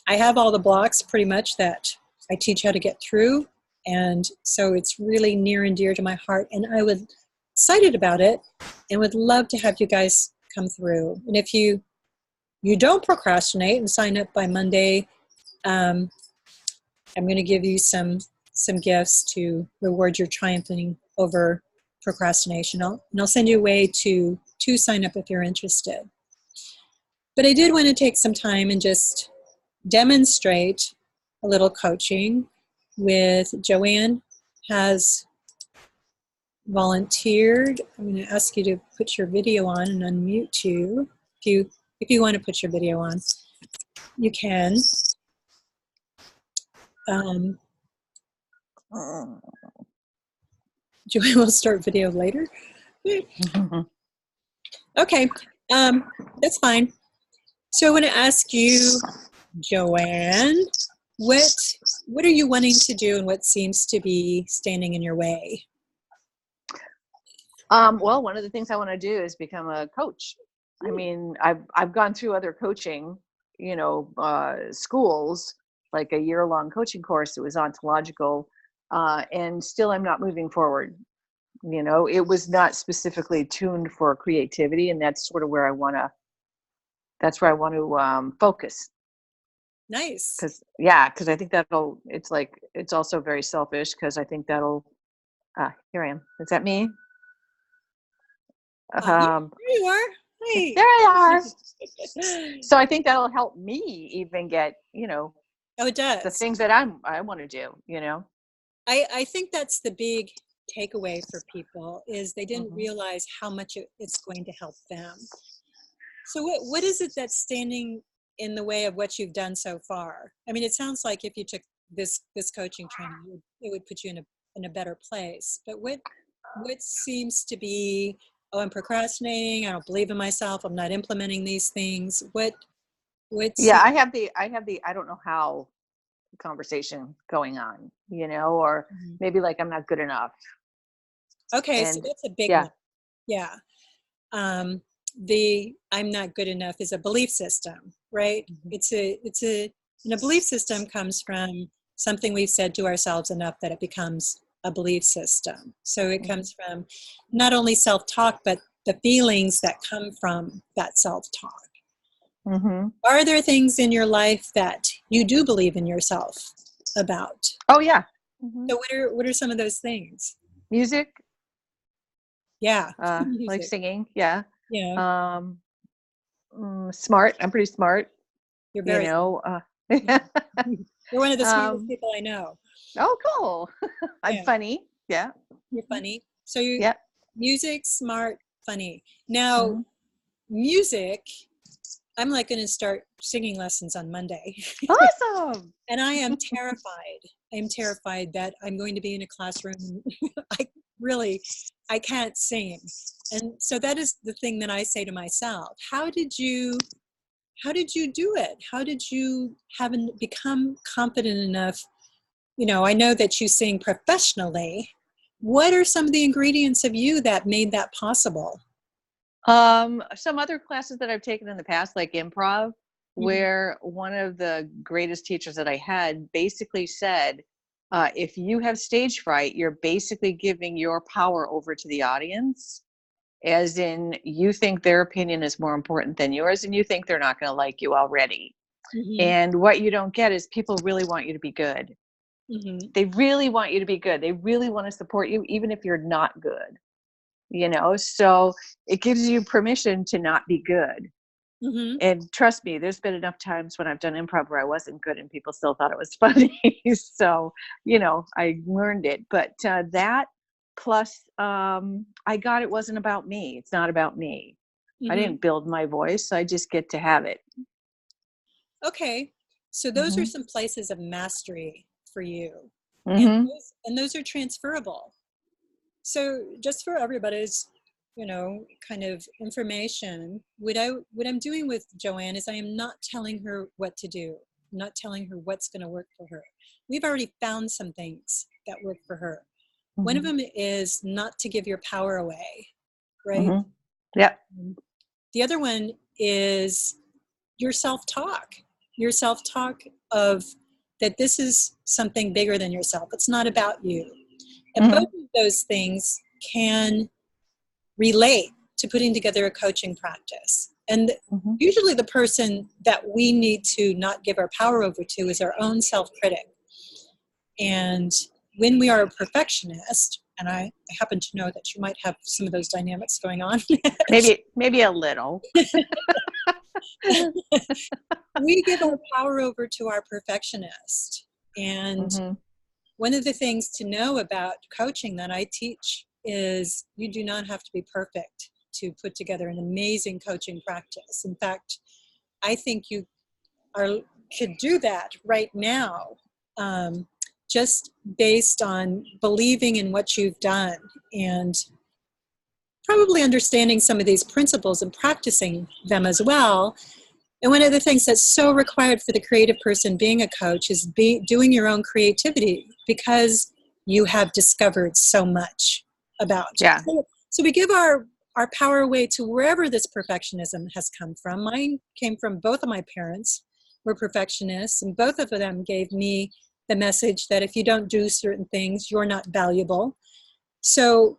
I have all the blocks pretty much that I teach how to get through. And so it's really near and dear to my heart. And I was excited about it and would love to have you guys come through. And if you don't procrastinate and sign up by Monday, I'm going to give you some gifts to reward your triumphing over procrastination. I'll send you a way to sign up if you're interested. But I did want to take some time and just demonstrate a little coaching with Joanne has volunteered. I'm going to ask you to put your video on and unmute you. If you want to put your video on, you can. Joanne will start video later. Okay, that's fine. So I want to ask you, Joanne, what are you wanting to do and what seems to be standing in your way? Well, one of the things I want to do is become a coach. I mean, I've gone through other coaching, schools, like a year-long coaching course. It was ontological, and still I'm not moving forward. It was not specifically tuned for creativity, and that's sort of where I want to. That's where I want to focus. Nice. Because I think it's also very selfish. Because I think that'll. Here I am. Is that me? Here you are. Hey. There I are. So I think that'll help me even get, Oh, it does. the things that I want to do, I think that's the big takeaway for people is they didn't Mhm. realize how much it's going to help them. So what is it that's standing in the way of what you've done so far? I mean, it sounds like if you took this coaching training, it would put you in a better place. But what seems to be, oh, I'm procrastinating, I don't believe in myself, I'm not implementing these things. Yeah, I have the I don't know how conversation going on, or Mhm. maybe like I'm not good enough. Okay, so And that's a big yeah. one. Yeah. The I'm not good enough is a belief system, right? Mhm. And a belief system comes from something we've said to ourselves enough that it becomes a belief system. So it comes from not only self-talk, but the feelings that come from that self-talk. Mm-hmm. Are there things in your life that you do believe in yourself about? Oh yeah. Mm-hmm. So what are some of those things? Music, Yeah. like Music. singing. Yeah. Yeah. Smart. I'm pretty smart. You're very You're one of the smartest people I know. Oh, cool. I'm Yeah, funny. Yeah. you're funny. So you Yeah. music, smart, funny. Now, Mhm. music, I'm like going to start singing lessons on Monday. Awesome. And I am terrified. I am terrified that I'm going to be in a classroom. I can't sing. And so that is the thing that I say to myself. How did you do it? How did you become confident enough? I know that you sing professionally. What are some of the ingredients of you that made that possible? Some other classes that I've taken in the past, like improv, Mhm. where one of the greatest teachers that I had basically said, if you have stage fright, you're basically giving your power over to the audience, as in you think their opinion is more important than yours, and you think they're not going to like you already. Mhm. And what you don't get is people really want you to be good. Mhm. They really want you to be good. They really want to support you, even if you're not good. So it gives you permission to not be good. Mhm. And trust me, there's been enough times when I've done improv where I wasn't good and people still thought it was funny. So I learned it. But that plus I got it wasn't about me. It's not about me. I Mhm. didn't build my voice. I just get to have it. Okay. So those are Hmm. some places of mastery for you. And Hmm. those are transferable. So just for everybody's kind of information, what I'm doing with Joanne is I am not telling her what to do. I'm not telling her what's going to work for her. We've already found some things that work for her. Mm-hmm. One of them is not to give your power away, right? Mm-hmm. Yep. The other one is your self-talk of that this is something bigger than yourself. It's not about you. And Mm-hmm. both of those things can relate to putting together a coaching practice. And Mm-hmm. usually the person that we need to not give our power over to is our own self-critic. And when we are a perfectionist, and I happen to know that you might have some of those dynamics going on. maybe a little. We give our power over to our perfectionist. And Mm-hmm. one of the things to know about coaching that I teach is you do not have to be perfect to put together an amazing coaching practice. In fact, I think you could do that right now, just based on believing in what you've done and probably understanding some of these principles and practicing them as well. And one of the things that's so required for the creative person being a coach is doing your own creativity, because you have discovered so much about. Yeah. So we give our power away to wherever this perfectionism has come from. Mine came from both of my parents were perfectionists, and both of them gave me the message that if you don't do certain things, you're not valuable. So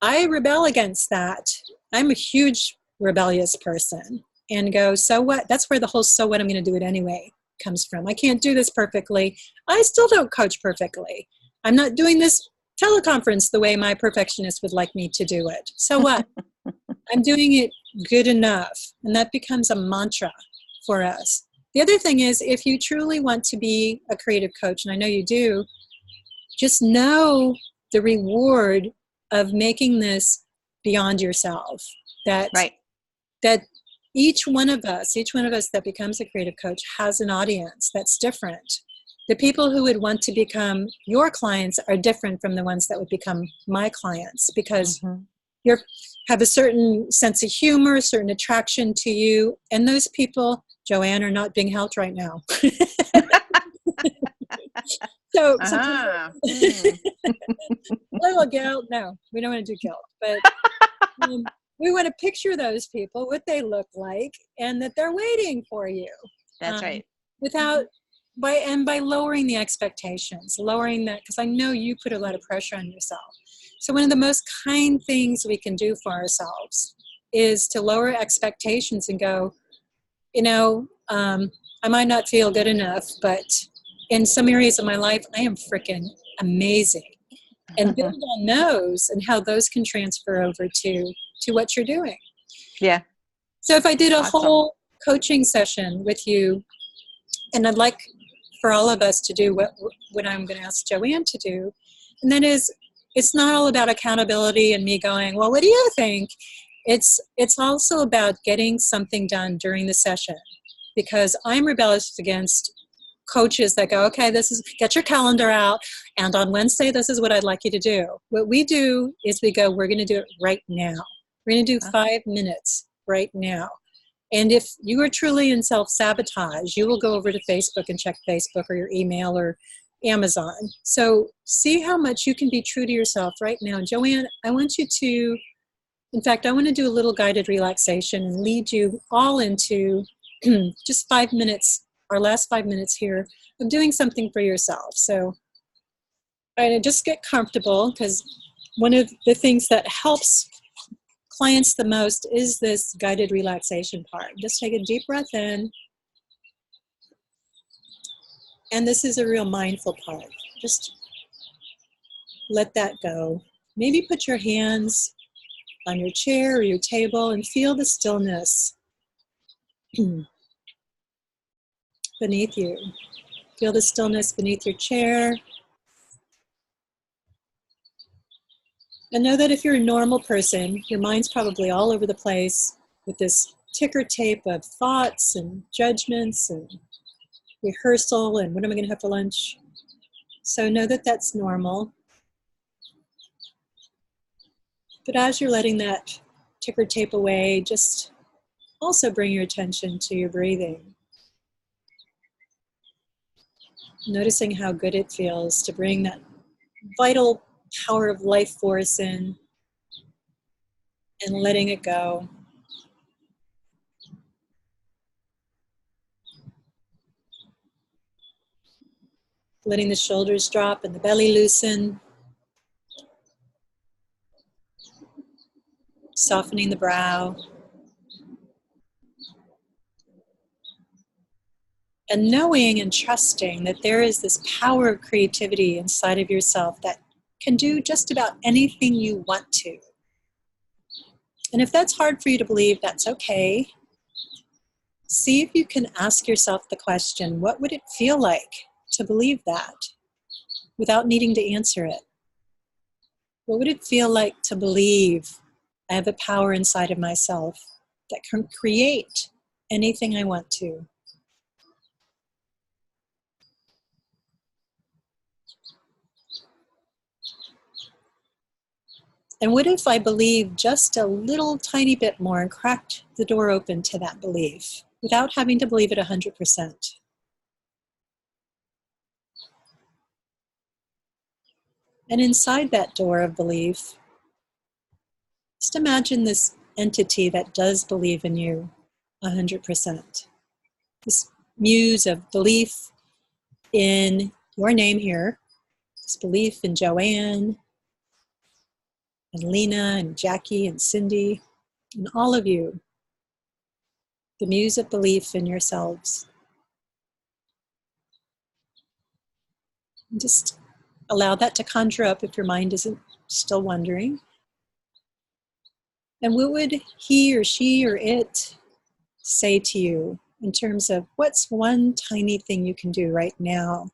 I rebel against that. I'm a huge rebellious person. And go, so what? That's where the whole so what, I'm going to do it anyway comes from. I can't do this perfectly. I still don't coach perfectly. I'm not doing this teleconference the way my perfectionist would like me to do it. So what? I'm doing it good enough. And that becomes a mantra for us. The other thing is, if you truly want to be a creative coach, and I know you do, just know the reward of making this beyond yourself. That each one of us that becomes a creative coach has an audience that's different. The people who would want to become your clients are different from the ones that would become my clients, because you have a certain sense of humor, a certain attraction to you, and those people, Joanne, are not being helped right now. So little guilt, no, we don't want to do guilt, but we want to picture those people, what they look like, and that they're waiting for you. That's right. By lowering the expectations, lowering that, because I know you put a lot of pressure on yourself. So one of the most kind things we can do for ourselves is to lower expectations and go, I might not feel good enough, but in some areas of my life, I am freaking amazing. And build on those and how those can transfer over to what you're doing. Yeah. So if I did a whole coaching session with you, and I'd like for all of us to do what I'm going to ask Joanne to do, and that is, it's not all about accountability and me going, well, what do you think? It's also about getting something done during the session, because I'm rebellious against coaches that go, okay, get your calendar out, and on Wednesday, this is what I'd like you to do. What we do is we go, we're going to do it right now. We're going to do 5 minutes right now. And if you are truly in self-sabotage, you will go over to Facebook and check Facebook or your email or Amazon. So see how much you can be true to yourself right now. Joanne, I want you to, in fact, I want to do a little guided relaxation and lead you all into just 5 minutes, our last 5 minutes here, of doing something for yourself. So just get comfortable, because one of the things that helps clients the most is this guided relaxation part. Just take a deep breath in. And this is a real mindful part. Just let that go. Maybe put your hands on your chair or your table and feel the stillness beneath you. Feel the stillness beneath your chair. And know that if you're a normal person, your mind's probably all over the place with this ticker tape of thoughts and judgments and rehearsal and what am I going to have for lunch? So know that that's normal. But as you're letting that ticker tape away, just also bring your attention to your breathing. Noticing how good it feels to bring that vital power of life force in and letting it go. Letting the shoulders drop and the belly loosen. Softening the brow. And knowing and trusting that there is this power of creativity inside of yourself that can do just about anything you want to. And if that's hard for you to believe, that's okay. See if you can ask yourself the question, what would it feel like to believe that without needing to answer it? What would it feel like to believe I have a power inside of myself that can create anything I want to? And what if I believed just a little tiny bit more and cracked the door open to that belief without having to believe it 100%? And inside that door of belief, just imagine this entity that does believe in you 100%. This muse of belief in your name here, this belief in Joanne and Lena and Jackie and Cindy and all of you, the muse of belief in yourselves. And just allow that to conjure up if your mind isn't still wondering. And what would he or she or it say to you in terms of what's one tiny thing you can do right now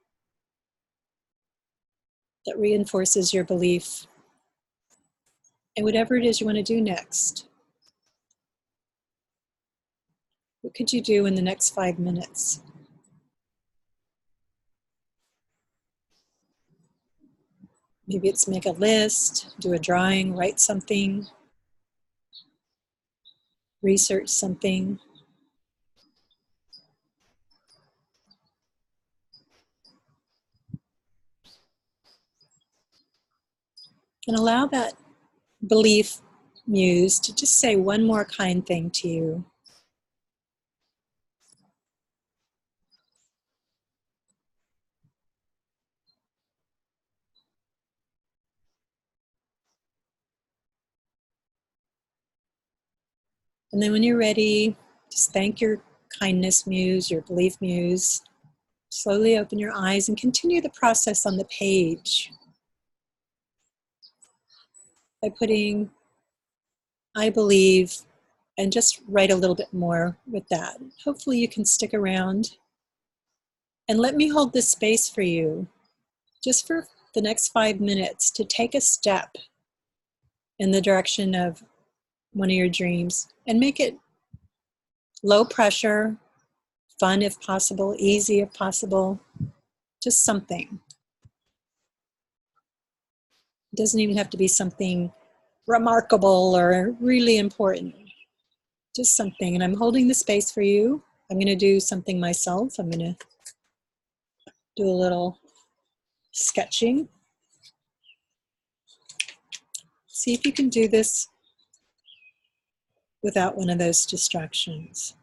that reinforces your belief in whatever it is you want to do next? What could you do in the next 5 minutes? Maybe it's make a list, do a drawing, write something, research something. And allow that belief muse to just say one more kind thing to you. And then when you're ready, just thank your kindness muse, your belief muse. Slowly open your eyes and continue the process on the page by putting I believe and just write a little bit more with that. Hopefully you can stick around and let me hold this space for you just for the next 5 minutes to take a step in the direction of one of your dreams and make it low pressure, fun if possible, easy if possible, just something. It doesn't even have to be something remarkable or really important, just something. And I'm holding the space for you. I'm going to do something myself. I'm going to do a little sketching. See if you can do this without one of those distractions.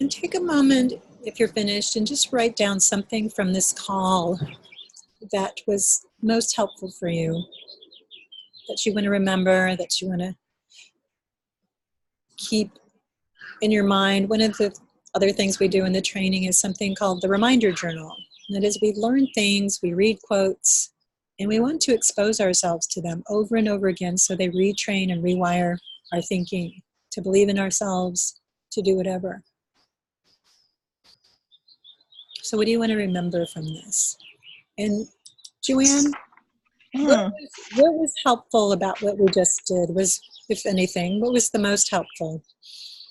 And take a moment, if you're finished, and just write down something from this call that was most helpful for you, that you want to remember, that you want to keep in your mind. One of the other things we do in the training is something called the reminder journal. And that is, we learn things, we read quotes, and we want to expose ourselves to them over and over again so they retrain and rewire our thinking, to believe in ourselves, to do whatever. So what do you want to remember from this? And Joanne, what was helpful about what we just did? Was, if anything, what was the most helpful?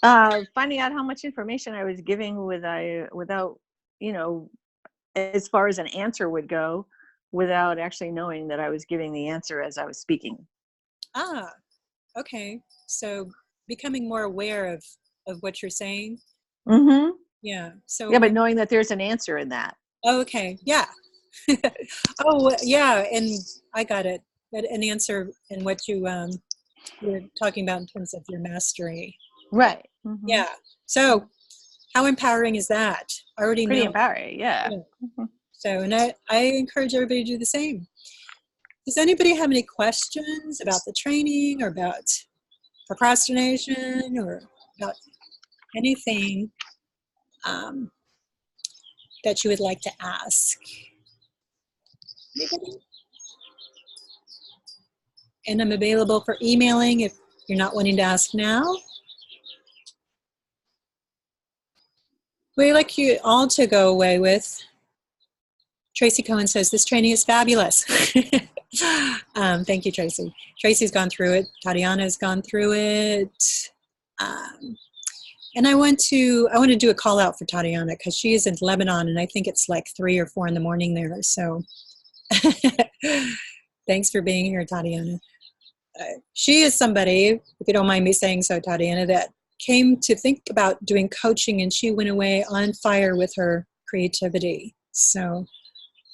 Finding out how much information I was giving without, as far as an answer would go, without actually knowing that I was giving the answer as I was speaking. Ah, okay. So becoming more aware of what you're saying. Mm-hmm. Yeah. So yeah, but knowing that there's an answer in that. Okay. Yeah. Oh, yeah. And I got it. An answer in what you were talking about in terms of your mastery. Right. Mm-hmm. Yeah. So how empowering is that? I already Pretty know. empowering. Yeah. Mm-hmm. So, and I encourage everybody to do the same. Does anybody have any questions about the training or about procrastination or about anything that you would like to ask? Anybody? And I'm available for emailing if you're not wanting to ask now. We'd like you all to go away with. Tracy Cohen says, this training is fabulous. Thank you, Tracy. Tracy's gone through it. Tatiana's gone through it. And I want to do a call out for Tatiana because she is in Lebanon and I think it's like 3 or 4 in the morning there. So thanks for being here, Tatiana. She is somebody, if you don't mind me saying so, Tatiana, that came to think about doing coaching and she went away on fire with her creativity. So,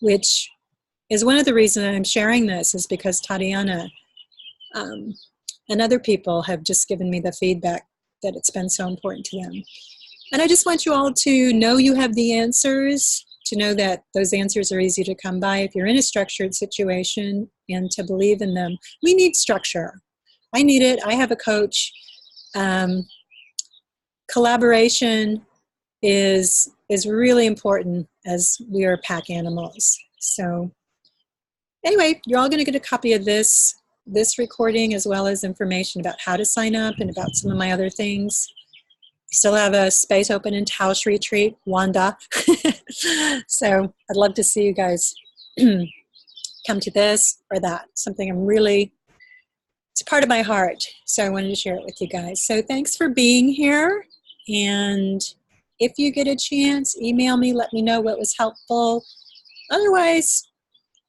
which is one of the reasons I'm sharing this is because Tatiana and other people have just given me the feedback that it's been so important to them. And I just want you all to know you have the answers, to know that those answers are easy to come by if you're in a structured situation, and to believe in them. We need structure. I need it. I have a coach. Collaboration is really important as we are pack animals. So anyway, you're all going to get a copy of this recording as well as information about how to sign up and about some of my other things. Still have a space open in Taos Retreat, Wanda. So I'd love to see you guys come to this or that. Something it's part of my heart. So I wanted to share it with you guys. So thanks for being here. And If you get a chance, email me, let me know what was helpful. Otherwise,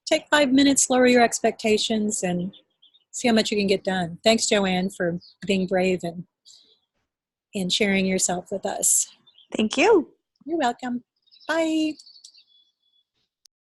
take 5 minutes, lower your expectations, and see how much you can get done. Thanks, Joanne, for being brave and sharing yourself with us. Thank you. You're welcome. Bye.